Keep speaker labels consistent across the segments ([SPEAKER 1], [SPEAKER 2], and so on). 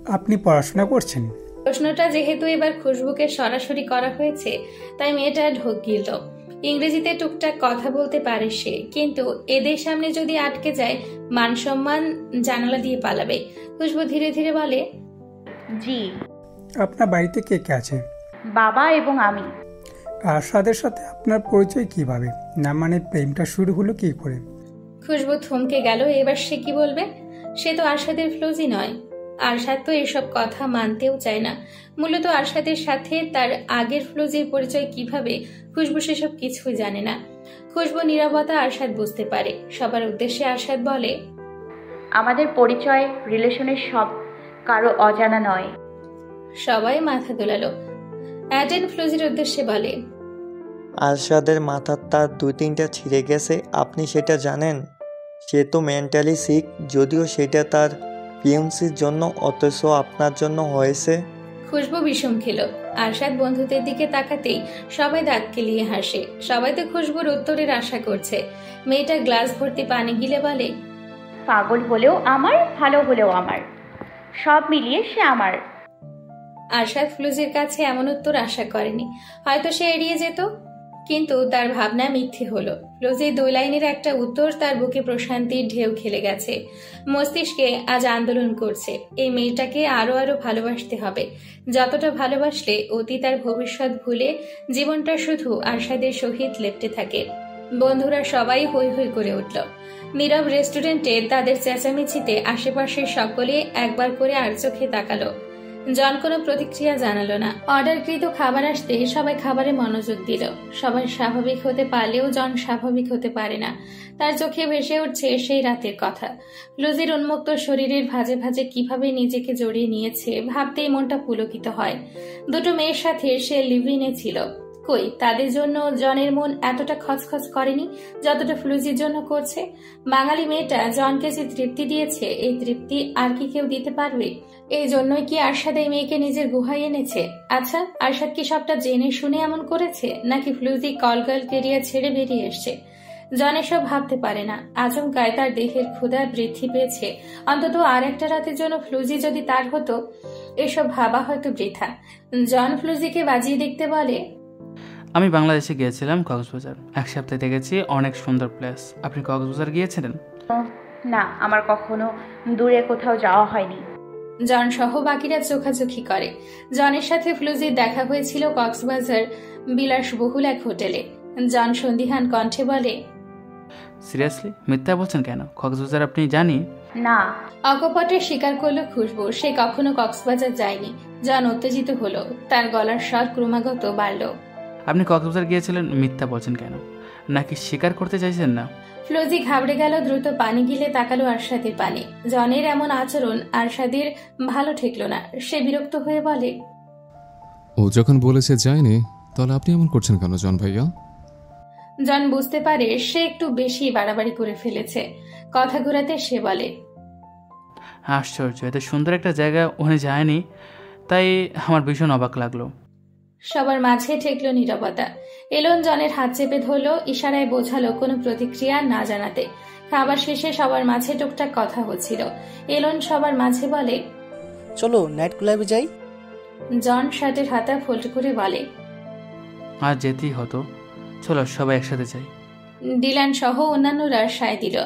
[SPEAKER 1] আপনি পড়াশোনা করছেন?
[SPEAKER 2] প্রশ্নটা যেহেতু এবার খুশবুকে সরাসরি করা হয়েছে, তাই মেয়েটা ঢোক গিলল। ইংরেজিতে টুকটাক কথা বলতে পারে সে, কিন্তু এদের সামনে যদি আটকে যায় মান সম্মান জানালা দিয়ে পালাবে। খুশবু ধীরে ধীরে বলে,
[SPEAKER 3] জি।
[SPEAKER 1] আপনার বাড়িতে কে কে আছে?
[SPEAKER 3] বাবা এবং আমি।
[SPEAKER 1] আরশাদের সাথে আপনার পরিচয় কিভাবে? না মানে প্রেমটা শুরু হলো কি করে?
[SPEAKER 2] খুশবু থমকে গেল। এবার সে কি বলবে? সে তো আরশাদের ফ্লোজি নয়। আরশাদ তো এসব কথা মানতেও চায় না। মূলত আরশাদের সাথে তার আগের ফ্লোজির পরিচয় কিভাবে, খুশবু সেসব কিছুই জানে না। খুশবু নীরবতা আরশাদ বুঝতে পারে। সবার উদ্দেশ্যে আরশাদ বলে,
[SPEAKER 3] আমাদের পরিচয় রিলেশনের সব কারো অজানা নয়।
[SPEAKER 2] সবাই মাথা দোলালো। অ্যাডেন ফ্লোজির উদ্দেশ্যে বলে,
[SPEAKER 4] আরশাদের মাথার তার 2-3টা ছিঁড়ে গেছে, আপনি সেটা জানেন? সে তো মেন্টালি সিক, যদিও সেটা তার ফিয়ন্সির জন্য, অথচ আপনার জন্য হয়েছে।
[SPEAKER 2] খুশবু বিষম খেল। আরশাদ বন্ধুদের দিকে তাকাতেই সবাই দাঁত কেলিয়ে হাসে। সবাই তো খুশবুর উত্তরের আশা করছে। মেয়েটা গ্লাস ভর্তি পানি গিলে বলে,
[SPEAKER 3] পাগল হলেও আমার, ভালো হলেও আমার, সব মিলিয়ে সে আমার।
[SPEAKER 2] আরশাদ ফ্লুজির কাছে এমন উত্তর আশা করেনি। হয়তো সে এড়িয়ে যেত, কিন্তু তার ভাবনা মিথ্যে হলো। ফ্লুজির 2 লাইনের একটা উত্তর তার বুকে প্রশান্তির ঢেউ খেলে গেছে। মস্তিষ্কে আজ আন্দোলন করছে, এই মেয়েটাকে আরো আরো ভালোবাসতে হবে। যতটা ভালোবাসলে অতীত আর ভবিষ্যৎ ভুলে জীবনটা শুধু আরশাদের সহিত লেপ্টে থাকে। বন্ধুরা সবাই হৈ হৈ করে উঠল। নীরব রেস্টুরেন্টে তাদের চেঁচামেচিতে আশেপাশের সকলে একবার করে আর চোখে তাকালো। জন কোনো প্রতিক্রিয়া জানালো না। অর্ডারকৃত খাবার আসতে সবাই খাবারে মনোযোগ দিল। সবাই স্বাভাবিক হতে পারলেও জন স্বাভাবিক হতে পারে না। তার চোখে ভেসে উঠছে সেই রাতের কথা। ফ্লুজির উন্মুক্ত শরীরের ভাঁজে ভাঁজে কিভাবে নিজেকে জড়িয়ে নিয়েছে ভাবতেই মনটা পুলকিত হয়। 2টো মেয়ের সাথে সে লিভ-ইনে ছিল। কই তাদের জন্য জনের মন এতটা খচখচ করেনি যতটা ফ্লুজির জন্য করছে। বাঙালি মেয়েটা জনকে যে তৃপ্তি দিয়েছে, এই তৃপ্তি আর কি কেউ দিতে পারবে? এই জন্যই কি আরশাদ এই মেয়েকে নিজের গুহায় এনেছে? আচ্ছা, আরশাদ কি সবটা জেনে শুনে এমন করেছে, নাকি ফ্লুজি কলগার্ল কেরিয়ার ছেড়ে বেরিয়ে এসছে? জন এসব ভাবতে পারে না। আচমকায় তার দেহের ক্ষুধা বৃদ্ধি পেয়েছে। অন্তত আর একটা রাতের জন্য ফ্লুজি যদি তার হতো। এসব ভাবা হয়তো বৃথা। জন ফ্লুজিকে বাজিয়ে দেখতে বলে,
[SPEAKER 5] আমি বাংলাদেশে গিয়েছিলাম কক্সবাজার। 1 সপ্তাহে দেখেছি অনেক সুন্দর প্লেস। আপনি কক্সবাজার গিয়েছিলেন?
[SPEAKER 3] না, আমার কখনো দূরে কোথাও যাওয়া হয়নি।
[SPEAKER 2] জন সহ বাকিরা চোখাচোখি করে। জনের সাথে ফ্লুজির দেখা হয়েছিল কক্সবাজার বিলাসবহুল এক হোটেলে। জন সন্দিহান কণ্ঠে বলে,
[SPEAKER 5] সিরিয়াসলি মিথ্যা বলছেন কেন? কক্সবাজার আপনি জানি?
[SPEAKER 3] না।
[SPEAKER 2] অকপটে স্বীকার করলো খুশবু সে কখনো কক্সবাজার যায়নি। জন উত্তেজিত হলো। তার গলার স্বর ক্রমাগত বাড়ল।
[SPEAKER 5] আপনি কক্সবাজার গিয়েছিলেন, মিথ্যা বলছেন কেন? নাকি স্বীকার করতে চাইছেন না?
[SPEAKER 2] ফ্লুজি ঘাবড়ে গেল। দ্রুত পানি গিলে তাকালো আরশাদের পানে। জনের এমন আচরণ আরশাদের ভালো ঠেকলো না। সে বিরক্ত হয়ে বলে,
[SPEAKER 6] ও যখন বলেছে যায়নি, তাহলে আপনি এমন করছেন কেন জন ভাইয়া?
[SPEAKER 2] জন বুঝতে পারে সে একটু বেশি বাড়াবাড়ি করে ফেলেছে। কথা ঘোরাতে সে বলে,
[SPEAKER 5] আশ্চর্য, এত সুন্দর একটা জায়গা উনি যায়নি, তাই আমার ভীষণ অবাক লাগলো।
[SPEAKER 2] সবার মাঝে ঠেকলো নীরবতা। এলন জনের হাত চেপে ধরলো, ইশারায় বোঝালো কোনো প্রতিক্রিয়া না জানাতে। খাবার শেষে সবার মাঝে টুকটাক কথা হচ্ছিল। এলন সবার মাঝে বলে,
[SPEAKER 7] চলো নাইট ক্লাবে যাই।
[SPEAKER 2] জন শার্টের হাতা ফোল্ড করে বলে,
[SPEAKER 5] আর যেতেই হতো, চলো সবাই একসাথে যাই।
[SPEAKER 2] ডিলান সহ অন্যান্যরা সায় দিল।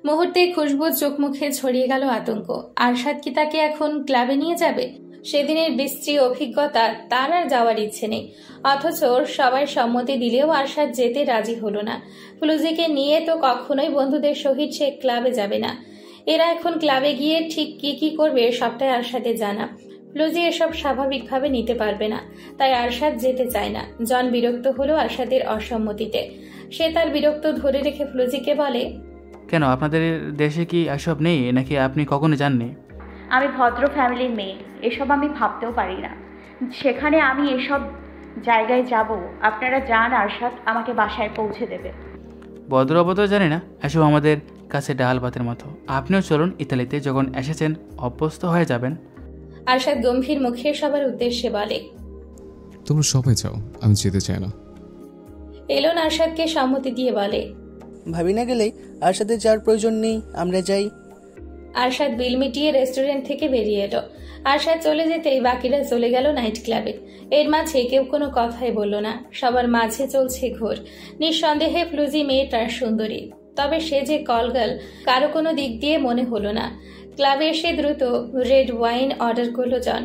[SPEAKER 2] মুহূর্তে খুশবুর চোখ মুখে ছড়িয়ে গেল আতঙ্ক। আরশাদ কি তাকে এখন ক্লাবে নিয়ে যাবে? সেদিনের বিশ্রী অভিজ্ঞতা তার আর যাওয়ার ইচ্ছে নেই। অথচ সবাই সম্মতি দিলেও আরশাদ যেতে রাজি হলো না। ফ্লুজিকে নিয়ে তো কখনোই বন্ধুদের সহিত সে ক্লাবে যাবে না। এরা এখন ক্লাবে গিয়ে ঠিক কি কি করবে সবটাই আরশাদের জানা। ফ্লুজি এসব স্বাভাবিকভাবে নিতে পারবে না, তাই আরশাদ যেতে চায় না। জন বিরক্ত হলো আরশাদের অসম্মতিতে। সে তার বিরক্ত ধরে রেখে ফ্লুজিকে বলে,
[SPEAKER 5] কেন আপনাদের দেশে কি এসব নেই, নাকি আপনি কখনো যাননি?
[SPEAKER 3] আমি ভদ্র ফ্যামিলির মেয়ে, এসব আমি ভাবতেও পারি না। সেখানে আমি এসব জায়গায় যাব? আপনারা যান, আরশাদ আমাকে বাসায় পৌঁছে দেবে।
[SPEAKER 5] ভদ্র অভদ্র জানি না, এসব আমাদের কাছে ডাল ভাতের মতো। আপনিও চলুন, ইতালিতে যখন এসেছেন অভ্যস্ত হয়ে যাবেন।
[SPEAKER 2] আরশাদ গম্ভীর মুখে সবার উদ্দেশ্যে বলে,
[SPEAKER 6] তোমরা সবাই যাও, আমি যেতে চাই না।
[SPEAKER 2] এলন আরশাদকে সম্মতি দিয়ে বলে,
[SPEAKER 7] ভাবি না গেলেই আরশাদের যাওয়ার প্রয়োজন নেই, আমরা যাই।
[SPEAKER 2] আরশাদ বিল মিটিয়ে রেস্টুরেন্ট থেকে বেরিয়ে এলো। আরশাদ চলে যেতেই বাকিরা চলে গেল নাইট ক্লাবে। এর মাঝে কেউ কোনো কথাই বলল না। সবার মাঝে চলছে ঘোর। নিঃসন্দেহে ফ্লুজি মেয়েটার সুন্দরী, তবে সে যে কলগার্ল কারো কোনো দিক দিয়ে মনে হলো না। ক্লাবে এসে দ্রুত রেড ওয়াইন অর্ডার করলো জন।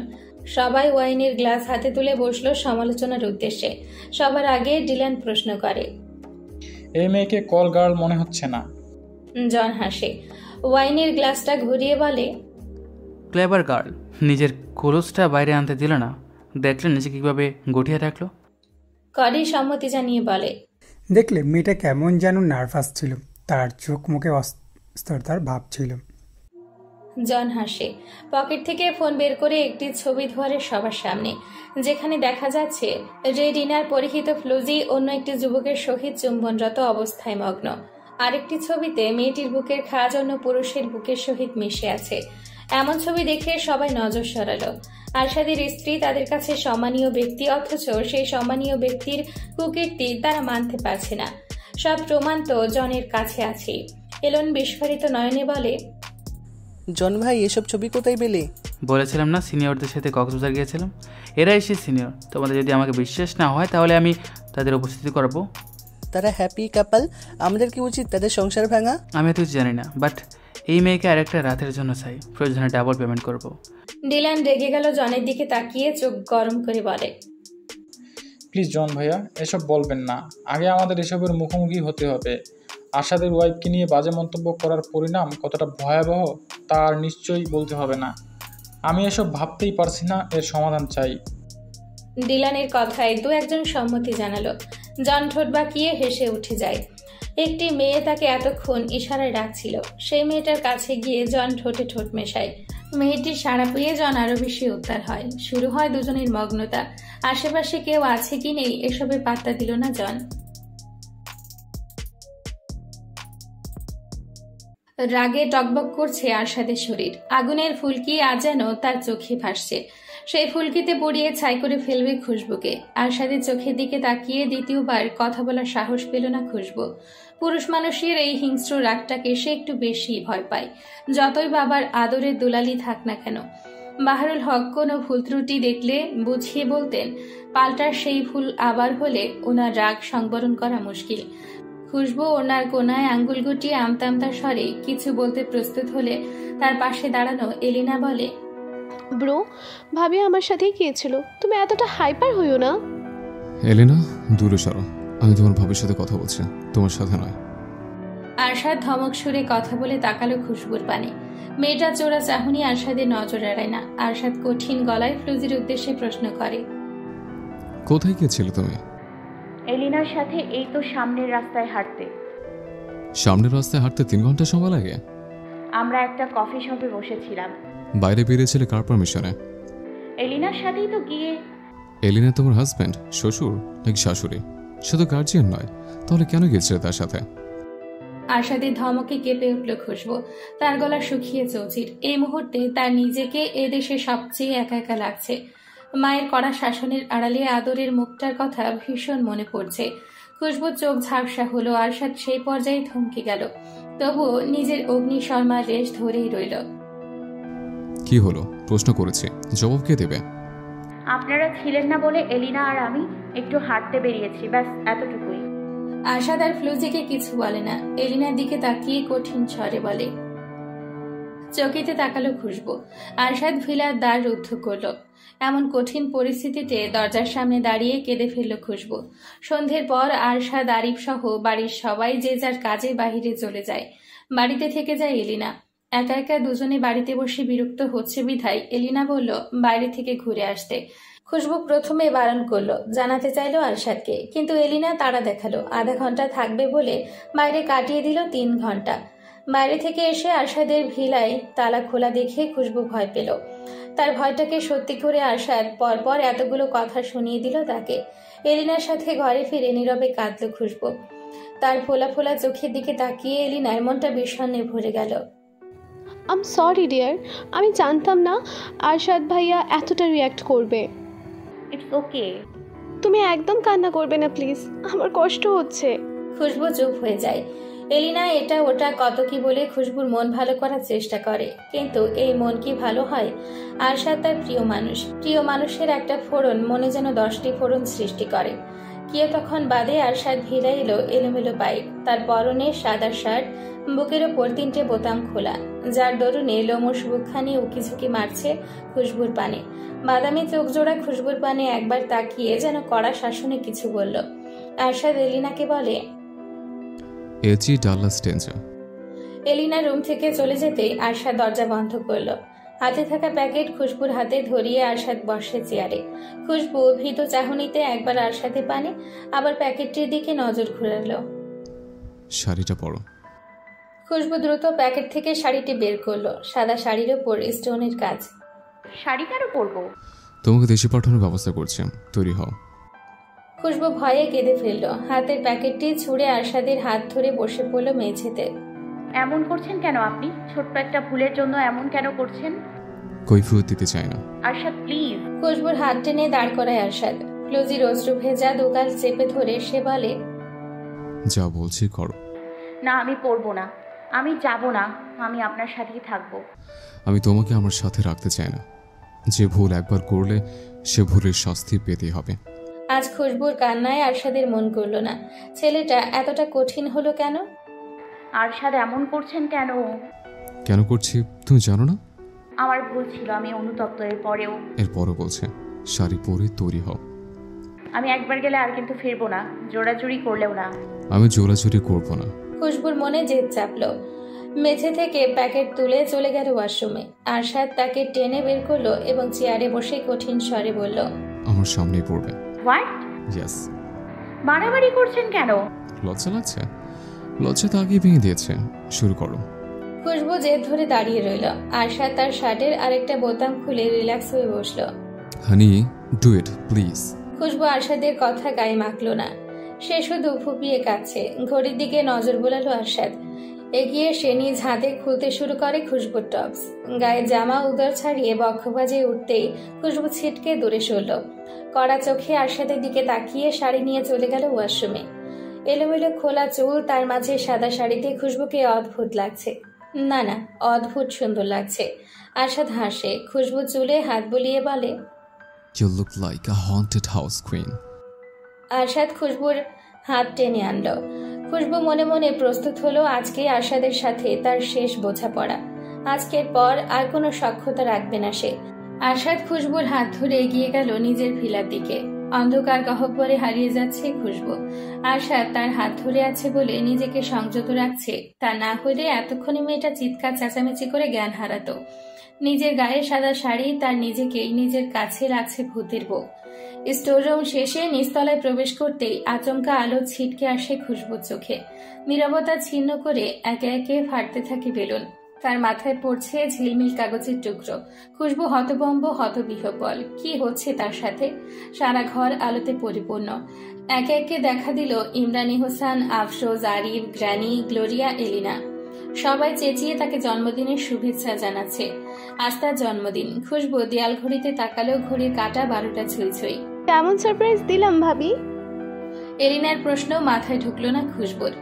[SPEAKER 2] সবাই ওয়াইনের গ্লাস হাতে তুলে বসলো সমালোচনার উদ্দেশ্যে। সবার আগে ডিলান প্রশ্ন করে,
[SPEAKER 8] এই মেয়েকে কল গার্ল মনে হচ্ছে না?
[SPEAKER 2] জন হাসে, ওয়াইনের গ্লাসটা ঘুরিয়ে বলে,
[SPEAKER 5] ক্লেভার গার্ল। নিজের খোলসটা বাইরে আনতে দিল না, দেখলে নিজেকে কীভাবে গঠিয়ে রাখলো।
[SPEAKER 2] কডি সম্মতি জানিয়ে বলে,
[SPEAKER 1] দেখলে মেয়েটা কেমন যেন নার্ভাস ছিল, তার চোখ মুখে অস্থিরতার ভাব ছিল।
[SPEAKER 2] জন হাসে, পকেট থেকে ফোন বের করে একটি ছবি ধোয়ারে সবার সামনে, যেখানে দেখা যাচ্ছে রেড ইনার পরিহিত ফ্লুজি অন্য একটি যুবকের সহিত চুম্বনরত অবস্থায় মগ্ন। আরেকটি ছবিতে মেয়েটির বুকের খাজ অন্য পুরুষের বুকের সহিত মিশে আছে। এমন ছবি দেখে সবাই নজর সরালো। আরশাদের স্ত্রী তাদের কাছে সম্মানীয় ব্যক্তি, অথচ সেই সম্মানীয় ব্যক্তির কুকীর্তি তারা মানতে পারছে না। সব প্রমাণ তো জনের কাছে আছে। এলন বিস্ফারিত নয়নে বলে,
[SPEAKER 7] জন ভাই এসব ছবি কোথায় পেলে?
[SPEAKER 5] বলেছিলাম না সিনিয়রদের সাথে কক্সবাজার গিয়েছিলাম, এরাই সেই সিনিয়র। তোমাদের যদি আমাকে বিশ্বাস না হয় তাহলে আমি তাদের উপস্থিতি করবো।
[SPEAKER 7] তারা হ্যাপি কাপল, আমাদের কি উচিত তাদের সংসার ভাঙা?
[SPEAKER 5] আমি তো জানি না, বাট এই মেয়েকে আরেকটা রাতের জন্য চাই, প্রয়োজনে ডাবল পেমেন্ট করব।
[SPEAKER 2] ডিলান রেগে গেল জনের দিকে তাকিয়ে চোখ গরম করে বলে,
[SPEAKER 8] প্লিজ জন ভাইয়া, এসব বলবেন না। আগে আমাদের এসবের মুখোমুখি হতে হবে। আশাদের ওয়াইফকে নিয়ে বাজে মন্তব্য করার পরিণাম কতটা ভয়াবহ তা আর নিশ্চয়ই বলতে হবে না। আমি এসব ভাবতেই পারছি না, এর সমাধান চাই।
[SPEAKER 2] ডিলানের কথায় দু একজন সম্মতি জানালো। জন ঠোঁট বাঁকিয়ে হেসে উঠে যায়। একটি মেয়ে তাকে এতক্ষণ ইশারায় ডাকছিল। সেই মেয়েটার কাছে গিয়ে জন ঠোঁটে ঠোঁট মেশায়। মেয়েটির সাড়া পেয়ে জন আরো বেশি উত্তাল হয়। শুরু হয় দুজনের মগ্নতা। আশেপাশে কেউ আছে কি নেই এসবে পাত্তা দিল না জন। রাগে টকবক করছে আরশাদের শরীর। আগুনের ফুলকি আজ যেন তার চোখে ভাসছে। সেই ফুলকিতে পড়িয়ে ছাই করে ফেলবে খুশবুকে। আরশাদের চোখের দিকে তাকিয়ে দ্বিতীয়বার কথা বলার সাহস পেল না খুশবু। পুরুষ মানুষের এই হিংস্র রাগটাকে সে একটু বেশি ভয় পায়, যতই বাবার আদরের দুলালি থাক না কেন। বাহারুল হক কোনো ভুল ত্রুটি দেখলে বুঝিয়ে বলতেন, পাল্টার সেই ভুল আবার হলে ওনার রাগ সংবরণ করা মুশকিল। খুশবু ওনার কোনায় আঙ্গুল গুটিয়ে আমতা আমতা স্বরে কিছু বলতে প্রস্তুত হলে তার পাশে দাঁড়ানো এলিনা বলে,
[SPEAKER 9] ব্রো, ভাবি আমার সাথেই গিয়েছিল, তুমি এতটা হাইপার হইও না।
[SPEAKER 6] এলেনা, দূরে সরো, আমি তোমার ভবিষ্যতে কথা বলছি, তোমার সাথে নয়।
[SPEAKER 2] আরশাদ ধমক সুরে কথা বলে তাকালো খুশবুর পানে। মেয়েটা চোরা চাহনি আরশাদের নজর এড়ায় না। আরশাদ কঠিন গলায় ফ্লুজির উদ্দেশ্যে প্রশ্ন করে,
[SPEAKER 6] কোথায় গিয়েছিলে তুমি?
[SPEAKER 3] এলিনার সাথে এই তো সামনের রাস্তায় হাঁটতে।
[SPEAKER 6] সামনের রাস্তায় হাঁটতে 3 ঘন্টা সময় লাগে?
[SPEAKER 3] আমরা একটা কফি শপে বসেছিলাম।
[SPEAKER 6] বাইরে বেরিয়েছিলে কার পারমিশনে?
[SPEAKER 3] এলিনার সাথেই তো গিয়ে।
[SPEAKER 6] এলিনা তোমার হাজব্যান্ড, শ্বশুর নাকি শাশুড়ি? সে তো গার্জিয়ান নয়, তাহলে কেন গিয়েছিলে তার সাথে?
[SPEAKER 2] আরশাদের ধমকে কেঁপে উঠল খুশবু। তার গলা শুকিয়ে চৌচির। এই মুহূর্তে তার নিজেকে এদেশে সবচেয়ে একা একা লাগছে। মায়ের কড়া শাসনের আড়ালে আদরের মুখটার কথা ভীষণ মনে পড়ছে। খুশবুর চোখ ঝাপসা হলো। আরশাদ সেই পর্যায়ে থমকে গেল, তবুও নিজের অগ্নিশর্মার রেশ ধরেই রইল।
[SPEAKER 6] কি হলো? প্রশ্ন করেছি, জবাব কে দেবে?
[SPEAKER 3] আপনারা ছিলেন না বলে এলিনা আর আমি একটু হাঁটতে বেরিয়েছি, ব্যাস এতটুকুই।
[SPEAKER 2] আরশাদ আর ফ্লুজিকে কিছু বলে না। এলিনার দিকে তাকিয়ে কঠিন স্বরে বলে, চকিতে তাকালো খুশবু। আরশাদ ভিলার দ্বার রুদ্ধ করল। এমন কঠিন পরিস্থিতিতে দরজার সামনে দাঁড়িয়ে কেঁদে ফেলল খুশবু। সন্ধ্যের পর আরশাদ, আরিফ সহ বাড়ির সবাই যে যার কাজে বাহিরে চলে যায়। বাড়িতে থেকে যায় এলিনা। একা একা দুজনে বাড়িতে বসে বিরক্ত হচ্ছে বিধায় এলিনা বলল বাইরে থেকে ঘুরে আসতে। খুশবু প্রথমে বারণ করলো, জানাতে চাইলো আরশাদকে, কিন্তু এলিনা তাড়া দেখালো। আধা ঘন্টা থাকবে বলে বাইরে কাটিয়ে দিল 3 ঘন্টা। বাইরে থেকে এসে আরশাদের ভিলায় তালা খোলা দেখে খুশবু ভয় পেল। তার ভয়টাকে সত্যি করে আরশাদ পরপর এতগুলো কথা শুনিয়ে দিল তাকে। এলিনার সাথে ঘরে ফিরে নীরবে কাঁদল খুশবু। তার ফোলা ফোলা চোখের দিকে তাকিয়ে এলিনার মনটা বিষণ্ণে ভরে গেল।
[SPEAKER 9] আম সরি ডিয়ার, আমি জানতাম না আরশাদ ভাইয়া এতটা রিয়্যাক্ট করবে।
[SPEAKER 3] It's okay.
[SPEAKER 9] তুমি একদম কান্না করবে না প্লিজ, আমার কষ্ট হচ্ছে।
[SPEAKER 2] খুশবু চুপ হয়ে যায়। এলিনা এটা ওটা কত কি বলে খুশবুর মন ভালো করার চেষ্টা করে, কিন্তু এই মন কি ভালো হয়? আরশাদ তার প্রিয় মানুষের একটা ফোড়ন মনে যেন 10টি ফোড়ন সৃষ্টি করে। তখন বাদে আরশাদ ভিড়া এলো এলোমেলো পায়ে, তার পরনে সাদা শার্ট, বুকের ওপর 3টে বোতাম খোলা, যার দরুনে লোমশ বুকখানি উকিঝুঁকি মারছে খুশবুর পানে। বাদামি চোখ জোড়া খুশবুর পানে একবার তাকিয়ে যেন কড়া শাসনে কিছু বলল। আরশাদ এলিনাকে বলে,
[SPEAKER 6] এজি ডাল্লাস টেঞ্জার।
[SPEAKER 2] এলিনা রুম থেকে চলে যেতে আরশাদ দরজা বন্ধ করলো। হাতে থাকা প্যাকেট খুশবুর হাতে ধরিয়ে আরশাদ বসে চেয়ারে। খুশবু ভীত চাহনিতে একবার আরশাদের পানে, আবার প্যাকেটটির দিকে নজর ঘুরালো।
[SPEAKER 6] শাড়িটা পরো।
[SPEAKER 2] খুশবু দ্রুত প্যাকেট থেকে শাড়িটি বের করলো। সাদা শাড়ির ওপর স্টোনের কাজ।
[SPEAKER 3] শাড়ি কেন পরবো?
[SPEAKER 6] তোমাকে দেশে পাঠানোর ব্যবস্থা করছি, তৈরি হও।
[SPEAKER 2] খুশবু ভয়ে কেঁদে ফেললো। হাতের প্যাকেটটি ছুঁড়ে আরশাদের হাত ধরে বসে পড়ল মেঝেতে।
[SPEAKER 3] এমন করছেন কেন আপনি? ছোট্ট একটা ভুলের জন্য এমন কেন করছেন?
[SPEAKER 6] কৈফিয়ত দিতে চাই না।
[SPEAKER 3] আরশাদ প্লিজ।
[SPEAKER 2] খুশবুর হাত টেনে দাঁড় করায় আরশাদ। ফ্লোজির অশ্রু ভেজা দুগাল চেপে ধরে সে বলে,
[SPEAKER 6] যা বলছি করো।
[SPEAKER 3] না, আমি পরবো না, আমি যাব না, আমি আপনার সাথেই থাকবো।
[SPEAKER 6] আমি তোমাকে আমার সাথে রাখতে চাই না। যে ভুল একবার করলে সে ভুলের শাস্তি পেতে হবে।
[SPEAKER 2] আজ খুশবুর কান্নায় আরশাদের মন করল না। ছেলেটা এতটা কঠিন হলো কেন?
[SPEAKER 3] আরশাদ এমন করছেন কেন?
[SPEAKER 6] কেন করছি তুমি জানো না?
[SPEAKER 3] আমার ভুল ছিল, আমি অনুতপ্ত।
[SPEAKER 6] এরপরও বলছে শাড়ি পরে তৈরি হও।
[SPEAKER 3] আমি একবার গেলে আর কিন্তু ফিরবো না, জোড়াজুড়ি করলেও না।
[SPEAKER 6] আমি জোড়াজুড়ি করবো না।
[SPEAKER 2] খুশবুর মনে জেদ চাপলো। মেঝে থেকে প্যাকেট তুলে চলে গেল ওয়াশরুমে। আরশাদ তাকে টেনে বের করলো এবং চেয়ারে বসে কঠিন স্বরে বলল,
[SPEAKER 6] আমার সামনেই পড়বে।
[SPEAKER 3] হোয়াট?
[SPEAKER 6] ইয়েস।
[SPEAKER 3] বাড়াবাড়ি করছেন কেন?
[SPEAKER 6] লজ্জা লাগছে? লজ্জা তো আগেই ভেঙে দিয়েছে, শুরু করো।
[SPEAKER 2] খুশবু জেদ ধরে দাঁড়িয়ে রইল। আরশাদ তার শার্টের আরেকটা বোতাম খুলে রিল্যাক্স হয়ে বসলো।
[SPEAKER 6] হানি, ডু ইট প্লিজ।
[SPEAKER 2] খুশবু আরশাদের কথা গায়ে মাখলো না। সে শুধু ফুপিয়ে কাঁদছে। ঘড়ির দিকে নজর বোলালো আরশাদ। এগিয়ে সে নিজ হাতে খুলতে শুরু করে খুশবুর টপস। গায়ে জামা উদর ছাড়িয়ে বক্ষ বাজে উঠতেই খুশবু ছিটকে দূরে সরল। কড়া চোখে আরশাদের দিকে তাকিয়ে শাড়ি নিয়ে চলে গেল ওয়াশরুমে। এলোমেলো খোলা চুল, তার মাঝে সাদা শাড়িতে খুশবুকে অদ্ভুত লাগছে। না, অদ্ভুত সুন্দর লাগছে। আরশাদ হাসে। খুশবু চুলে হাত বুলিয়ে বলে,
[SPEAKER 6] You look like a haunted house queen.
[SPEAKER 2] Arshad খুশবুর হাত টেনে আনলো। খুশবু মনে মনে প্রস্তুত হলো আজকে আরশাদের সাথে তার শেষ বোঝাপড়া। আজকের পর আর কোনো সখ্যতা রাখবে না সে। আরশাদ খুশবুর হাত ধরে এগিয়ে গেল নিজের ভিলার দিকে। অন্ধকার গহ্বরে হারিয়ে যাচ্ছে খুশবু। আরশাদ তার হাত ধরে আছে বলে নিজেকে সংযত রাখছে। তা না হলে এতক্ষণে মেয়েটা চিৎকার চেঁচামেচি করে জ্ঞান হারাতো। নিজের গায়ে সাদা শাড়ি, তার নিজেকেই নিজের কাছে লাগছে ভূতের বউ। স্টোররুম শেষে নিচতলায় প্রবেশ করতেই আচমকা আলো ছিটকে আসে খুশবুর চোখে। নীরবতা ছিন্ন করে একে একে ফাটতে থাকে বেলুন। তার মাথায় পড়ছে ঝিলমিল কাগজের টুকরো। খুশবু হতভম্ব, হতবিহ্বল। কি হচ্ছে তার সাথে? সারা ঘর আলোতে পরিপূর্ণ। একে একে দেখা দিল ইমরানি হোসেন, আফরোজ, আরিফ, গ্র্যানি, গ্লোরিয়া, এলিনা। সবাই চেঁচিয়ে তাকে জন্মদিনের শুভেচ্ছা জানাচ্ছে। আজ তার জন্মদিন। খুশবু দেয়াল ঘড়িতে তাকালেও ঘড়ির কাঁটা 12টা ছুঁই।
[SPEAKER 9] কেমন সারপ্রাইজ দিলাম ভাবি?
[SPEAKER 2] এলিনার প্রশ্ন মাথায় ঢুকলো না খুশবুর।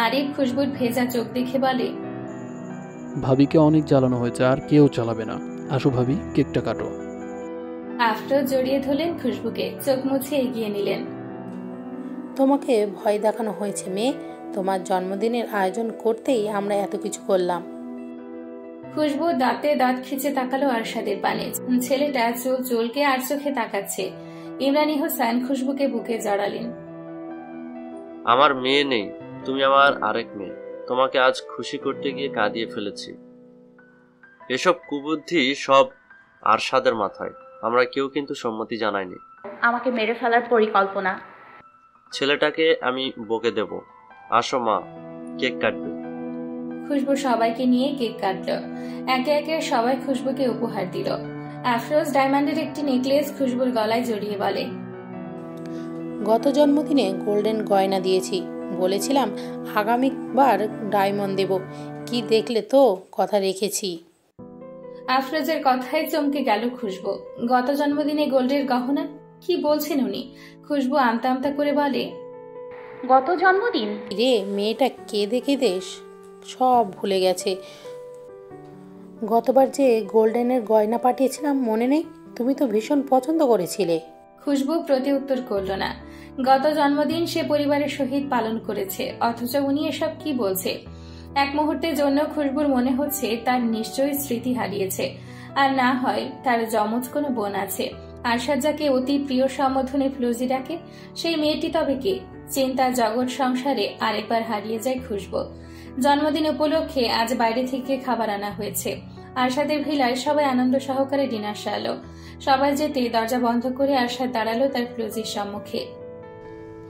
[SPEAKER 2] আরিফ খুশবুর ভেজা চোখ দেখে বলে,
[SPEAKER 10] ভাবিকে অনেক জ্বালানো হয়েছে, আর কেউ চালাবে না। আসো ভাবি, কেকটা কাটো।
[SPEAKER 2] আফরোজ জড়িয়ে ধরলেন খুশবুকে, চোখ মুছে এগিয়ে নিলেন।
[SPEAKER 11] তোমাকে ভয় দেখানো হয়েছে মেয়ে, তোমার জন্মদিনের আয়োজন করতেই আমরা এত কিছু করলাম।
[SPEAKER 2] খুশবু দাঁতে দাঁত খিচে তাকালো আরশাদের পানে। ছেলেটা চুল চুলকে আর চোখে তাকাচ্ছে। ইমরানি হোসেন খুশবুকে বুকে জড়ালেন।
[SPEAKER 12] আমার মেয়ে নেই, তুমি আমার আরেক মেয়ে। তোমাকে আজ খুশি করতে গিয়ে কাঁদিয়ে ফেলেছি। এসব কুবুদ্ধি সব আরশাদের মাথায়। আমরা কেউ কিন্তু সম্মতি জানাইনি।
[SPEAKER 3] আমাকে মেরে ফেলার পরিকল্পনা।
[SPEAKER 12] ছেলেটাকে আমি বকে দেব। আসো মা, কেক কাটবে।
[SPEAKER 2] খুশবু সবাইকে নিয়ে কেক কাটলো। একে একে সবাই খুশবুকে উপহার দিল। আফরোজ ডায়মন্ডের একটি নেকলেস খুশবুর গলায় জড়িয়ে বলে,
[SPEAKER 11] গত জন্মদিনে গোল্ডেন গয়না দিয়েছি, বলেছিলাম আগামীবার ডায়মন্ড দেব। কি দেখলে তো, কথা রেখেছি।
[SPEAKER 2] আফরোজের কথায় চমকে গেল খুশবু। গত জন্মদিনে গোল্ডের গহনা? কি বলছেন উনি? খুশবু আমতা আমতা করে বলে,
[SPEAKER 3] গত জন্মদিন?
[SPEAKER 11] রে, মেয়েটা কেঁদে কেঁদে সব ভুলে গেছে। গতবার যে গোল্ডেনের গয়না পাঠিয়েছিলাম মনে নেই? তুমি তো ভীষণ পছন্দ করেছিলে।
[SPEAKER 2] খুশবু প্রতি উত্তর করল না। গত জন্মদিন সে পরিবারের সহিত পালন করেছে, অথচ উনি এসব কি বলছে? এক মুহূর্তের জন্য খুশবুর মনে হচ্ছে তার নিশ্চয়ই স্মৃতি হারিয়েছে, আর না হয় তার যমজ কোনো বোন আছে। আরশাদ যাকে অতি প্রিয় সম্বোধনে ফ্লুজি ডাকে, সেই মেয়েটি তবে কে? চিন্তার জগৎ সংসারে আরেকবার হারিয়ে যায় খুশবু। জন্মদিন উপলক্ষে আজ বাইরে থেকে খাবার আনা হয়েছে। আরশাদের ভিলায় সবাই আনন্দ সহকারে ডিনার সারল। সবাই যেতে দরজা বন্ধ করে আরশাদ দাঁড়ালো তার ফ্লুজির সম্মুখে।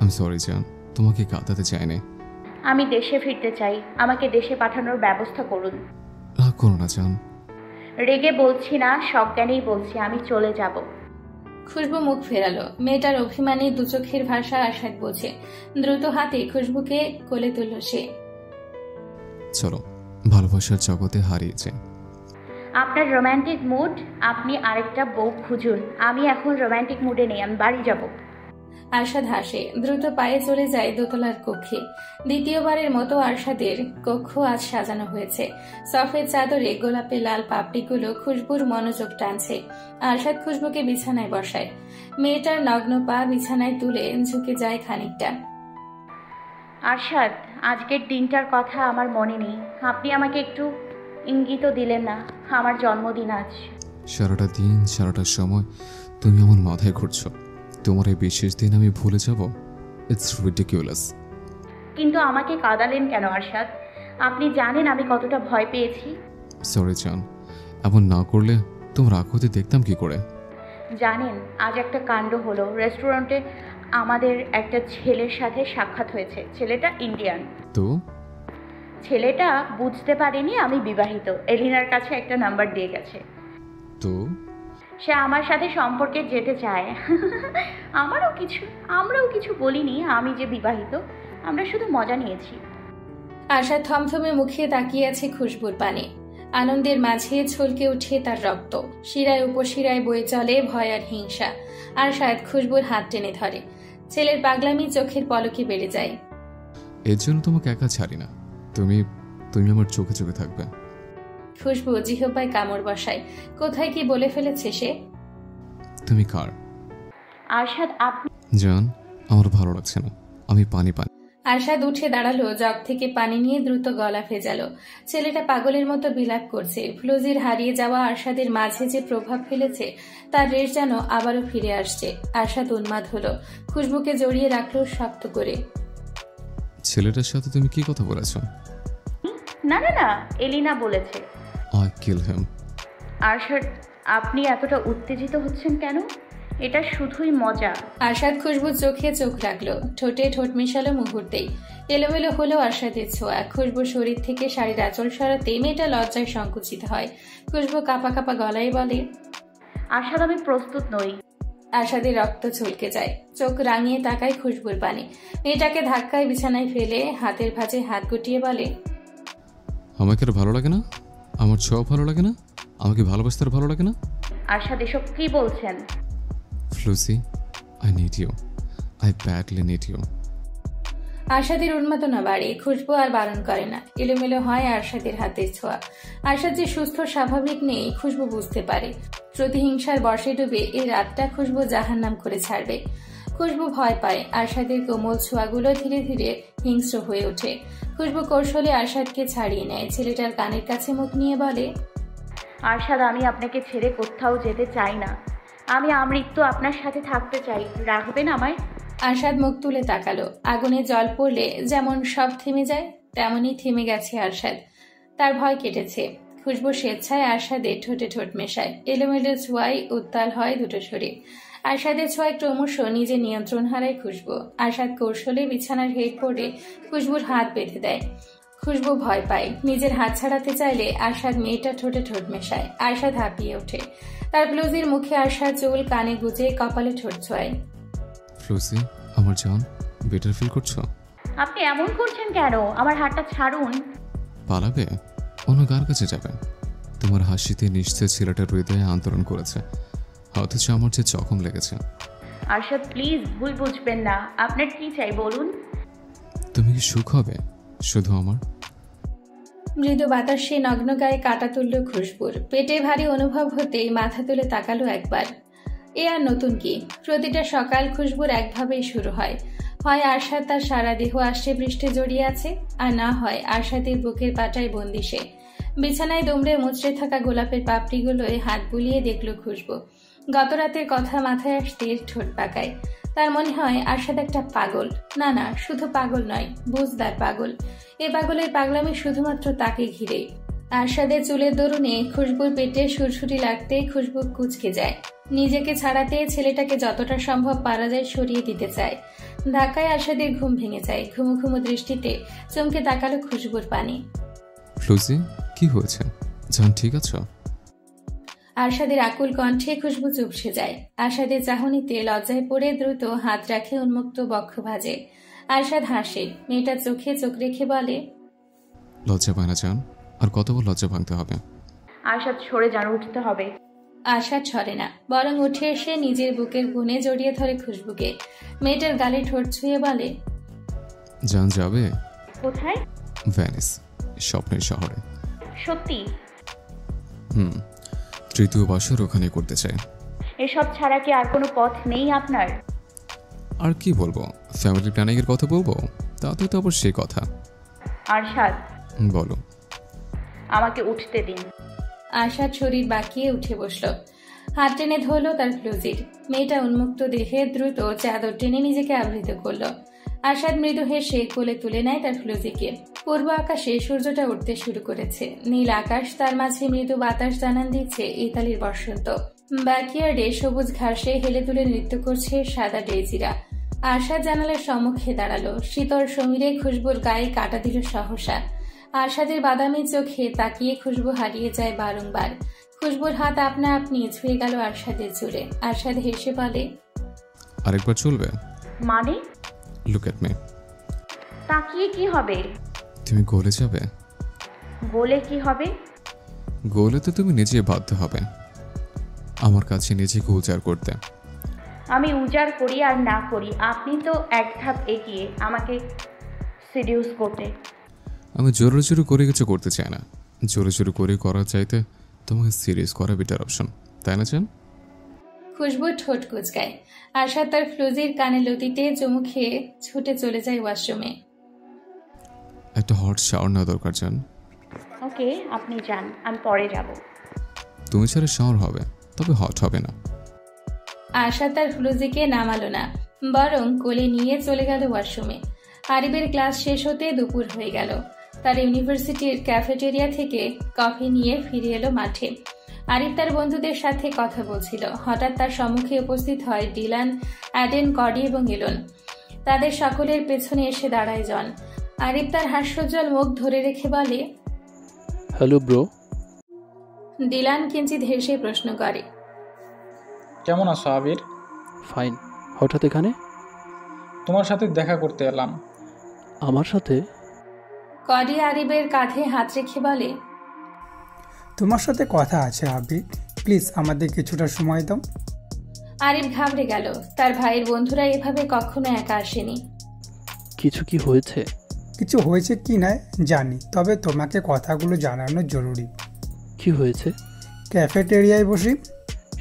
[SPEAKER 6] আমি সরি জান, তোমাকে কাঁদাতে চাই না।
[SPEAKER 3] আমি দেশে ফিরতে চাই, আমাকে দেশে পাঠানোর ব্যবস্থা করুন।
[SPEAKER 6] রাগ করো না জান।
[SPEAKER 3] রেগে বলছি না, সজ্ঞানেই বলছি, আমি চলে যাব।
[SPEAKER 2] খুশবু মুখ ফেরালো। মেয়েটার অভিমানী দুচোখের ভাষা আরশাদ বোঝে। দ্রুত হাতে খুশবুকে কোলে তুলল সে।
[SPEAKER 6] চলো, ভালোবাসার জগতে হারিয়েছে।
[SPEAKER 3] আপনার রোমান্টিক মুড, আপনি আরেকটা বউ খুঁজুন। আমি এখন রোমান্টিক মুডে নেই, আমি বাড়ি যাব।
[SPEAKER 2] আরশাদ হাসে, দ্রুত পায়ে চলে যায় দোতলার কক্ষে। দ্বিতীয়বারের মতো আরশাদের কক্ষ আজ সাজানো হয়েছে। সফেদ চাদরে গোলাপের লাল পাপড়িগুলো খুশবুর মনোযোগ টানছে। আরশাদ খুশবুকে বিছানায় বসায়। মেয়েটার নগ্ন পা বিছানায় তুলে ঝুঁকে যায় খানিকটা।
[SPEAKER 3] আরশাদ, আজকের দিনটার কথা আমার মনে নেই, আপনি আমাকে একটু ইঙ্গিত দিলেন না? আমার জন্মদিন আজ।
[SPEAKER 6] সারাটা দিন, সারাটা সময় তুমি আমার মাথায় ঘুরছো। তোমার এই বিশেষ দিন আমি ভুলে যাব? It's ridiculous.
[SPEAKER 3] কিন্তু আমাকে কাঁদালেন কেন আরশাদ? আপনি জানেন আমি কতটা ভয় পেয়েছি।
[SPEAKER 6] সরি জান, এমন না করলে তোমার রাগ হতে দেখতাম কি করে?
[SPEAKER 3] জানেন, আজ একটা কাণ্ড হলো। রেস্টুরেন্টে আমাদের একটা ছেলের সাথে সাক্ষাৎ হয়েছে। ছেলেটা ইন্ডিয়ান।
[SPEAKER 6] তো
[SPEAKER 3] ছেলেটা বুঝতে পারেনি আমি বিবাহিত। এলিনার কাছে একটা নাম্বার দিয়ে গেছে।
[SPEAKER 6] তো
[SPEAKER 3] সে আমার সাথে সম্পর্কে যেতে চায়। আমরাও কিছু বলিনি আমি যে বিবাহিত, আমরা শুধু মজা নিয়েছি।
[SPEAKER 2] আরশাদ থমথমে মুখে তাকিয়ে আছে খুশবুর পানে। আনন্দের মাঝে ছলকে উঠে তার রক্ত। শিরায় উপশিরায় বয়ে চলে ভয় আর হিংসা। আরশাদ খুশবুর হাত টেনে ধরে। ছেলের পাগলামি চোখের পলকে বেড়ে যায়।
[SPEAKER 6] এর জন্য তোমাকে একা ছাড়ি না। তুমি তুমি আমার চোখে চোখে থাকবে।
[SPEAKER 2] খুশবু জিহ্বায় কামড় বসায়। কোথায় কি বলে ফেলেছে সে?
[SPEAKER 6] তুমি কার?
[SPEAKER 3] আরশাদ, আপনি
[SPEAKER 6] জান, আমার ভালো লাগছে না, আমি পানি পানি।
[SPEAKER 2] আরশাদ উঠে দাঁড়ালো, জগ থেকে পানি নিয়ে দ্রুত গলা ভেজালো। ছেলেটা পাগলের মতো বিলাপ করছে। ফ্লুজির হারিয়ে যাওয়া আরশাদের মাঝে যে প্রভাব ফেলেছে তার রেশ যেন আবারও ফিরে আসছে। আরশাদ উন্মাদ হলো, খুশবুকে জড়িয়ে রাখলো শক্ত করে।
[SPEAKER 6] ছেলেটার সাথে তুমি কি কথা বলেছো?
[SPEAKER 3] না না না, এলিনা বলেছে।
[SPEAKER 6] আই কিল হিম।
[SPEAKER 3] আরশাদ, আপনি এতটা উত্তেজিত হচ্ছেন কেন? এটা শুধুই মজা।
[SPEAKER 2] আরশাদ খুশবুর চোখে চোখ রাখলো, ঠোঁটে ঠোঁট মেশালো মুহূর্তেই। এলোমেলো হলো আরশাদের ছোঁয়া। খুশবুর শরীর থেকে শাড়ির আঁচল সরাতে মেয়েটা লজ্জায় সংকুচিত হয়। খুশবু কাঁপা কাঁপা গলায় বলে,
[SPEAKER 3] আরশাদ, আমি প্রস্তুত নই।
[SPEAKER 2] আরশাদের রক্ত ছলকে যায়। চোখ রাঙিয়ে তাকায় খুশবুর পানে। মেয়েটাকে ধাক্কায় বিছানায় ফেলে হাতের ভাঁজে হাত গুটিয়ে বলে,
[SPEAKER 6] আমাকে আর ভালো লাগে না? আমার ছোঁয়া ভালো লাগে না? আমাকে ভালোবাসতে আর ভালো লাগে না?
[SPEAKER 3] আরশাদ, এসব কি বলছেন?
[SPEAKER 6] ফ্লুসি, I need you, I badly need you.
[SPEAKER 2] আরশাদের উন্মাদনা বাড়ে। খুশবু আর বারণ করে না। এলোমেলো হয় আরশাদের হাতের ছোঁয়া। আরশাদ যে সুস্থ স্বাভাবিক নেই খুশবু বুঝতে পারে। প্রতিহিংসার বর্ষে ডুবে এই রাতটা খুশবু জাহান্নাম করে ছাড়বে। খুশবু ভয় পায়। আরশাদের কোমল ছোঁয়াগুলো ধীরে ধীরে হিংস্র হয়ে ওঠে। খুশবু কৌশলে আরশাদকে ছাড়িয়ে নেয়। ছেলেটার কানের কাছে মুখ নিয়ে বলে,
[SPEAKER 3] আরশাদ, আমি আপনাকে ছেড়ে কোথাও যেতে চাই না। আমি আমৃত্যু আপনার সাথে থাকতে চাই। রাখবেন আমায়?
[SPEAKER 2] আরশাদ মুখ তুলে তাকালো। আগুনে জল পড়লে যেমন সব থেমে যায় তেমনই থেমে গেছে আরশাদ। তার ভয় কেটেছে। খুশবু স্বেচ্ছায় আরশাদের ঠোঁটে ঠোঁট মেশায়। এলোমেলো ছোঁয়ায় উত্তাল হয় দুটো শরীর। আরশাদের ছোঁয়ায় ক্রমশ নিজে নিয়ন্ত্রণ হারায় খুশবু। আরশাদ কৌশলে বিছানার হেড পড়ে খুশবুর হাত বেঁধে দেয়। খুশবু ভয় পায়। নিজের হাত ছাড়াতে চাইলে আরশাদ মেয়েটা ঠোঁটে ঠোঁট মেশায়। আরশাদ হাঁপিয়ে ওঠে। তার ফ্লুজির মুখে আরশাদ চুল কানে গুজে কপালে ঠোঁট ছোঁয়।
[SPEAKER 6] ফ্লুসি, আমার জান, বেটার ফিল করছো?
[SPEAKER 3] আপনি এমন করছেন কেন? আমার হাতটা ছাড়ুন।
[SPEAKER 6] পালাবে? অন্য কার কাছে যাবে? তোমার হাসিতে নিশ্চয় ছেলেটার হৃদয়ে আন্দোলন করেছে, অথচ আমার যে জখম লেগেছে।
[SPEAKER 3] আরশাদ, প্লিজ ভুল বুঝবেন না। আপনার কি চাই বলুন?
[SPEAKER 6] তুমি কি সুখ হবে শুধু আমার?
[SPEAKER 2] মৃদু বাতাসে নগ্ন গায়ে কাটা তুলল খুশবুর। পেটে ভারী অনুভব হতেই মাথা তুলে তাকালো একবার। এ আর নতুন কি, প্রতিটা সকাল খুশবুর একভাবেই শুরু হয়। হয় আরশাদ তার সারা দেহ আষ্টে পৃষ্ঠে জড়িয়ে আছে, আর না হয় আরশাদের বুকের পাটায় বন্দি সে। বিছানায় দুমড়ে মুচড়ে থাকা গোলাপের পাপড়িগুলোয় হাত বুলিয়ে দেখল খুশবু। গত রাতের কথা মাথায় আসতে ঠোঁট পাকায়। তার মনে হয় আরশাদ একটা পাগল। না না, শুধু পাগল নয়, বুঝদার পাগল। এ পাগলের পাগলামি শুধুমাত্র তাকে ঘিরেই। আরশাদের চুলের দরুনে খুশবুর পেটে সুরসুরি লাগতেই খুশবু কুঁচকে যায়। নিজেকে ছাড়াতে ছেলেটাকে যতটা সম্ভব পারা যায় সরিয়ে দিতে চায়। ধাক্কায় আরশাদের ঘুম ভেঙে যায়। ঘুমু ঘুমু দৃষ্টিতে চমকে তাকালো খুশবুর পানি।
[SPEAKER 6] ফ্লুজি, কি হয়েছে? জান ঠিক আছো?
[SPEAKER 2] আরশাদের আকুল কণ্ঠে খুশবু চুপসে যায়। আরশাদের চাহনিতে লজ্জায় পড়ে দ্রুত হাত রাখে উন্মুক্ত বক্ষ ভাঁজে। আরশাদ হাসে। মেয়েটা চোখে চোখ রেখে বলে,
[SPEAKER 6] লজ্জা পায় না জান? আর কতবার লজ্জা ভাঙতে হবে?
[SPEAKER 3] আরশাদ সরে যান, উঠতে হবে।
[SPEAKER 2] আরশাদ সরে না, বরং উঠে এসে নিজের বুকের কোণে জড়িয়ে ধরে খুশবুকে। মেয়েটার গালে ঠোঁট ছুঁয়ে বলে,
[SPEAKER 6] জান যাবে?
[SPEAKER 3] কোথায়?
[SPEAKER 6] ভ্যানিস, স্বপ্নের শহরে।
[SPEAKER 3] সত্যি?
[SPEAKER 6] তৃতীয় বছর ওখানে করতে চাই।
[SPEAKER 3] এসব ছাড়া কি আর কোনো পথ নেই আপনার?
[SPEAKER 6] আর কি বলবো, ফ্যামিলি প্ল্যানিং এর কথা বলবো? তাতে তো আবার সে কথা।
[SPEAKER 3] আরশাদ,
[SPEAKER 6] বলো।
[SPEAKER 3] আমাকে উঠতে দিন।
[SPEAKER 2] আরশাদ শরীর বাঁকিয়ে উঠে বসল। হাত টেনে ধরল তার ফ্লুজির। মেয়েটা উন্মুক্ত দেহে দ্রুত চাদর টেনে নিজেকে আবৃত করল। আরশাদ মৃদু হেসে কোলে তুলে নেয় তার ফ্লুজিকে। পূর্ব আকাশে সূর্যটা উঠতে শুরু করেছে। নীল আকাশ, তার মাঝে মৃদু বাতাস জানান দিচ্ছে ইতালির বসন্ত। ব্যাকইয়ার্ডে সবুজ ঘাসে হেলে দুলে নৃত্য করছে সাদা ডেজিরা। আরশাদ জানালার সম্মুখে দাঁড়ালো। শীতল সমীরে খুশবুর গায়ে কাটা দিল সহসা। আরশাদের বাদামি চোখে তাকিয়ে খুশবু হারিয়ে যায় বারংবার। খুশবুর হাত আপনা আপনি ছুঁয়ে গেল আরশাদের চুলে। আরশাদ হেসে বলে,
[SPEAKER 6] আরেকবার চলবে?
[SPEAKER 3] মানে?
[SPEAKER 6] Look at me.
[SPEAKER 3] তাকিয়ে কি হবে?
[SPEAKER 6] তুমি গোলে যাবে?
[SPEAKER 3] গোলে কি হবে?
[SPEAKER 6] গোলে তো তুমি নিজে বাধ্য হবে আমার কাছে নিজেকে উজাড় করতে।
[SPEAKER 3] আমি উজাড় করি আর না করি, আপনি তো এক ধাপ এগিয়ে আমাকে সিডিউস করতে।
[SPEAKER 6] আমি জোরে জোরে করে কিছু করতে চাই না। জোরে জোরে করে করার চাইতে তোমাকে সিরিয়াস করা বেটার অপশন, তাই না জান?
[SPEAKER 2] খুশবু ঠোঁট কুচকায়। আরশাদ তার ফ্লুজির কানে লতিতে চুমু খেয়ে ছুটে চলে যায় ওয়াশরুমে।
[SPEAKER 6] একটা হট শাওয়ার নেওয়া দরকার জান।
[SPEAKER 3] ওকে, আপনি যান, আমি পরে যাব।
[SPEAKER 6] তুমি ছাড়া শাওয়ার হবে, তবে হট হবে না।
[SPEAKER 2] আরশাদ তার ফ্লুজিকে নামালো না, বরং কোলে নিয়ে চলে গেল ওয়াশরুমে। আরিবের ক্লাস শেষ হতে দুপুর হয়ে গেল। তার ইউনিভার্সিটির ক্যাফেটেরিয়া থেকে কফি নিয়ে ফিরে এলো মাঠে। আরিফ তার বন্ধুদের সাথে কথা বলছিল। হঠাৎ তার সম্মুখে উপস্থিত হয় ডিলান, অ্যাডেন, কডি এবং এলন। তাদের সকলের পেছনে এসে দাঁড়ায় জন। আরিফ তার হাস্যোজ্জ্বল মুখ ধরে রেখে বলে,
[SPEAKER 10] হ্যালো ব্রো।
[SPEAKER 2] ডিলান কিঞ্চিত হেসে প্রশ্ন করে,
[SPEAKER 8] কেমন আছো আবির?
[SPEAKER 10] ফাইন। হঠাৎ এখানে?
[SPEAKER 8] তোমার সাথে দেখা করতে এলাম।
[SPEAKER 10] আমার সাথে?
[SPEAKER 2] কডি আরিফের কাঁধে হাত রেখে বলে,
[SPEAKER 1] তোমার সাথে কথা আছে আবির, প্লিজ আমাদের কিছুটা সময় দাও।
[SPEAKER 2] আরিফ ঘাবড়ে গেল। তার ভাইয়ের বন্ধুরা এভাবে কখনো একা আসেনি।
[SPEAKER 10] কিছু কি হয়েছে?
[SPEAKER 1] কিছু হয়েছে কি না জানি, তবে তোমাকে কথাগুলো জানানো জরুরি।
[SPEAKER 10] কি হয়েছে?
[SPEAKER 1] ক্যাফেটেরিয়ায় বসি।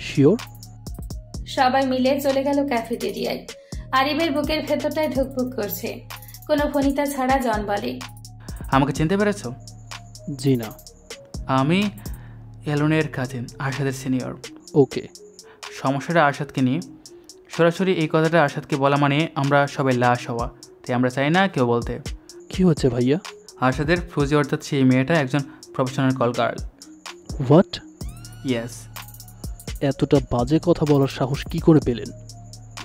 [SPEAKER 10] শিওর?
[SPEAKER 2] সবাই মিলে চলে গেল ক্যাফেটেরিয়ায়। আরিফের বুকের ভেতরটায় ধুকপুক করছে। কোনো ফনিতা ছাড়া জন বলে,
[SPEAKER 5] আমাকে চিনতে পেরেছ?
[SPEAKER 10] জি না।
[SPEAKER 5] আমি এলনের কাজিন, আরশাদের সিনিয়র।
[SPEAKER 10] ওকে।
[SPEAKER 5] সমস্যাটা আরশাদকে নিয়ে। সরাসরি এই কথাটা আরশাদকে বলা মানে আমরা সবাই লাশ হওয়া, তাই আমরা চাই না কেউ বলতে।
[SPEAKER 10] কি হচ্ছে ভাইয়া?
[SPEAKER 5] আরশাদের ফ্লুজি অর্থাৎ সেই মেয়েটা একজন professional call girl.
[SPEAKER 10] What?
[SPEAKER 5] Yes.
[SPEAKER 10] এতটা বাজে কথা বলার সাহস কি করে পেলেন?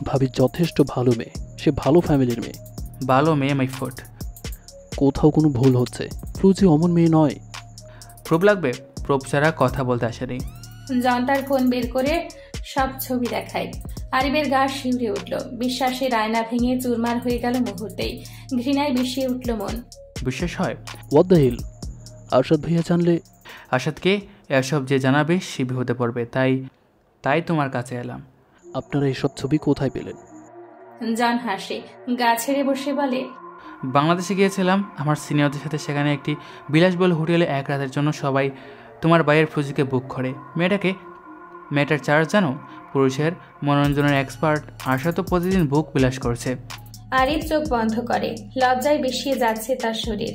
[SPEAKER 10] ভাবি যথেষ্ট ভালো মেয়ে, সে ভালো ফ্যামিলির মেয়ে।
[SPEAKER 5] ভালো মেয়ে মাই ফুট।
[SPEAKER 10] কোথাও কোনো ভুল হচ্ছে। ফ্লুজি অমন মেয়ে নয়।
[SPEAKER 5] প্রুফ লাগবে? প্রুফ ছাড়া কথা বলতে আসেনি।
[SPEAKER 2] জন তার ফোন বের করে সব ছবি দেখায়। আরিফের গা শিউরে উঠল। বিশ্বাসের আয়না ভেঙে চুরমার হয়ে গেল মুহূর্তেই। ঘৃণায় বিষিয়ে উঠল মন।
[SPEAKER 5] বিশ্বাস হয়?
[SPEAKER 10] What the hill? আরশাদ ভাইয়া জানলে?
[SPEAKER 5] আরশাদকে এসব যে জানাবে সে বিপদে পড়বে, তাই তোমার কাছে এলাম।
[SPEAKER 10] আপনারা এসব ছবি কোথায় পেলেন?
[SPEAKER 2] জন হাসে, গা ছেড়ে বসে বলে,
[SPEAKER 5] বাংলাদেশে গিয়েছিলাম আমার সিনিয়রদের সাথে। সেখানে একটি বিলাসবহুল হোটেলে এক রাতের জন্য সবাই তোমার ভাইয়ের ফ্লুজিকে বুক করে। মেয়েটার চার্জ জানো? পুরুষের মনোরঞ্জনের এক্সপার্ট। আরশাদ তো প্রতিদিন বুক বিলাস করছে।
[SPEAKER 2] আরিফ চোখ বন্ধ করে, লজ্জায় বিষিয়ে যাচ্ছে তার শরীর।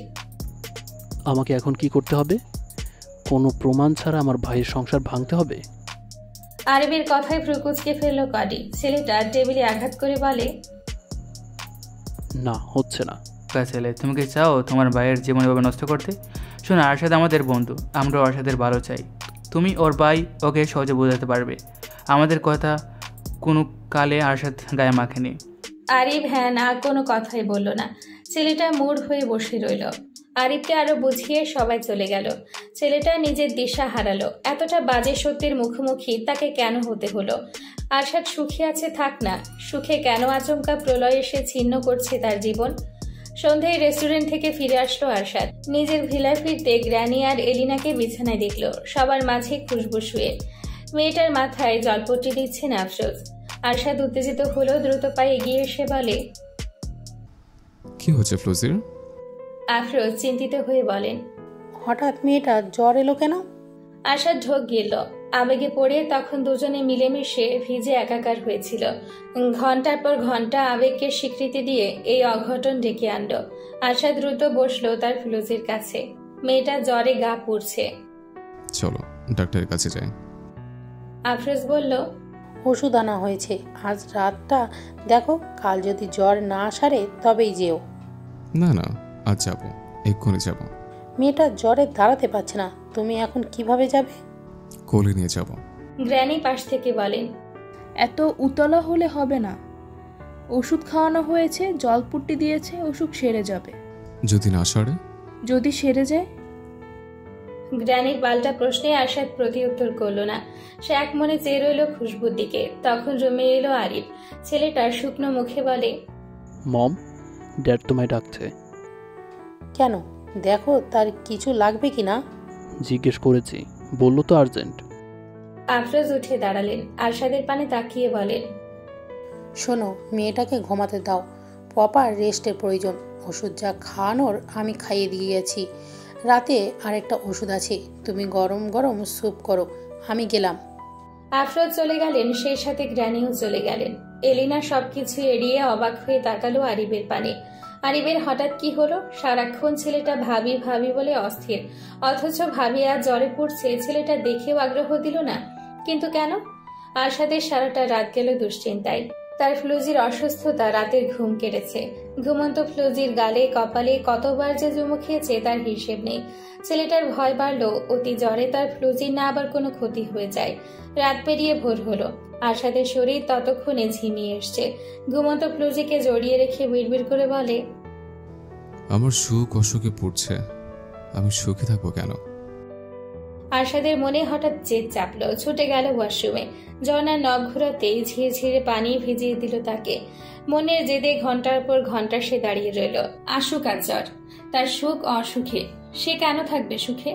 [SPEAKER 10] আমাকে এখন কি করতে হবে? কোনো প্রমাণ ছাড়া আমার ভাইয়ের সংসার ভাঙতে হবে?
[SPEAKER 2] আরিফের কথায় ভ্রুকুচকে ফেলল কডি। ছেলেটা টেবিলে আঘাত করে বলে,
[SPEAKER 10] না, হচ্ছে না।
[SPEAKER 5] ছেলে, তুমি কি চাও তোমার ভাইয়ের জীবন এভাবে নষ্ট করতে? শোনো, আরশাদ আমাদের বন্ধু, আমরাও আরশাদের ভালো চাই। তুমি ওর ভাই, ওকে সহজে বোঝাতে পারবে। আমাদের কথা কোনো কালে আরশাদ গায়ে মাখেনি।
[SPEAKER 2] আরিফ হ্যাঁ না কোনো কথাই বলল না। ছেলেটা মূঢ় হয়ে বসে রইল। আরিফকে আরো বুঝিয়ে সবাই চলে গেল। ছেলেটা নিজের দিশা হারালো। এতটা বাজে সত্যের মুখোমুখি তাকে কেন হতে হলো? আরশাদ সুখে আছে, থাক না। সুখে কেন আচমকা প্রলয় এসে ছিন্ন করছে তার জীবন? সন্ধ্যায় রেস্টুরেন্ট থেকে ফিরে আসলো আরশাদ। নিজের ভিলায় ফিরতে গ্র্যানি আর এলিনাকে বিছানায় দেখলো, সবার মাঝে খুশবু শুয়ে। মেয়েটার মাথায় জলপট্টি দিচ্ছেন আফরোজ। আরশাদ উত্তেজিত হলো, দ্রুত পায়ে এগিয়ে এসে বলে,
[SPEAKER 6] কি হচ্ছে ফ্লুজির?
[SPEAKER 2] আফরোজ চিন্তিত হয়ে বলেন,
[SPEAKER 11] হঠাৎ মেয়েটা জ্বর এলো কেন?
[SPEAKER 2] আরশাদ ঢোক গেল আবেগে পড়ে। তখন দুজনে মিলেমিশে ভিজে একাকার হয়েছিল। ঘন্টার পর ঘন্টা আবেগকে স্বীকৃতি দিয়ে এই অঘটন ডেকে আনলো। আরশাদ দ্রুত বসলো তার ফ্লুজির কাছে। মেয়েটা জ্বরে গা পুড়ছে।
[SPEAKER 6] চলো ডাক্তারের কাছে যাই।
[SPEAKER 2] আফরোজ বলল,
[SPEAKER 11] ওষুধ আনা হয়েছে, আজ রাতটা দেখো, কাল যদি জ্বর না সারে তবেই যেও।
[SPEAKER 6] না না, আজ যাবো, এক্ষুনি যাবো।
[SPEAKER 11] মেয়েটা জ্বরে দাঁড়াতে পারছে না, তুমি এখন কিভাবে যাবে?
[SPEAKER 6] কোলে নিয়ে যাব।
[SPEAKER 2] গ্র্যানি পাশ থেকে বলেন,
[SPEAKER 13] এত উতলা হলে হবে না। ওষুধ খাওয়ানো হয়েছে, জলপট্টি দিয়েছে, ওষুধ সেরে যাবে।
[SPEAKER 6] যদি না সারে?
[SPEAKER 13] যদি সেরে যায়?
[SPEAKER 2] গ্র্যানির পাল্টা প্রশ্নে আরশাদ প্রতি উত্তর করল না। সে এক মনে চেয়ে রইল খুশবুর দিকে। তখন রুমে এলো আরিফ। ছেলেটার শুকনো মুখে বলে,
[SPEAKER 10] মম, ড্যাড তোমায় ডাকছে।
[SPEAKER 11] কেন? দেখো তার কিছু লাগবে কিনা।
[SPEAKER 10] জিজ্ঞেস করেছি, বললো তো আর্জেন্ট।
[SPEAKER 2] আফরোজ উঠে দাঁড়ালেন। আরশাদের পানে তাকিয়ে বলেন,
[SPEAKER 11] শোনো, মেয়েটাকে ঘুমাতে দাও, প্রপার রেস্টের প্রয়োজন। ওষুধ যা খাওয়ানোর আমি খাইয়ে দিয়ে গেছি। রাতে আরেকটা ওষুধ আছে, তুমি গরম গরম স্যুপ করো, আমি গেলাম।
[SPEAKER 2] আফরোজ চলে গেলেন, সেই সাথে গ্র্যানিও চলে গেলেন। এলিনা সবকিছু এড়িয়ে অবাক হয়ে তাকালো আরিফের পানে। আরিফের হঠাৎ কি হলো? সারাক্ষণ ছেলেটা ভাবি ভাবি বলে অস্থির, অথচ ভাবি আজ জ্বরে পড়ছে। ছেলেটা দেখেও আগ্রহ দিল না, কিন্তু কেন? আরশাদের সারাটা রাত গেল দুশ্চিন্তায়। তার ফ্লুজির অসুস্থতা রাতের ঘুম কেড়েছে। ঘুমন্ত ফ্লুজির গালে কপালে কতবার যে চুমু খেয়েছে তার হিসেব নেই। ছেলেটার ভয় বাড়লো, অতি জ্বরে তার ফ্লুজির না আবার কোনো ক্ষতি হয়ে যায়। রাত পেরিয়ে ভোর হলো। আরশাদের শরীর ততক্ষণে ঝিমিয়ে এসছে। ঘুমন্ত ফ্লুজিকে জড়িয়ে রেখে বিড়বিড় করে বলে,
[SPEAKER 6] আমার সুখ অসুখে পড়ছে, আমি সুখে থাকবো কেন?
[SPEAKER 2] আরশাদের মনে হঠাৎ জেদ চাপলো। ছুটে গেল ওয়াশরুমে। ঝর্ণার নখ ঘোরাতেই ঝিরঝিরে পানি ভিজিয়ে দিল তাকে। মনের জেদে ঘন্টার পর ঘন্টা সে দাঁড়িয়ে রইল। আসুক আর জ্বর, তার সুখ অসুখে। সে কেন থাকবে সুখে?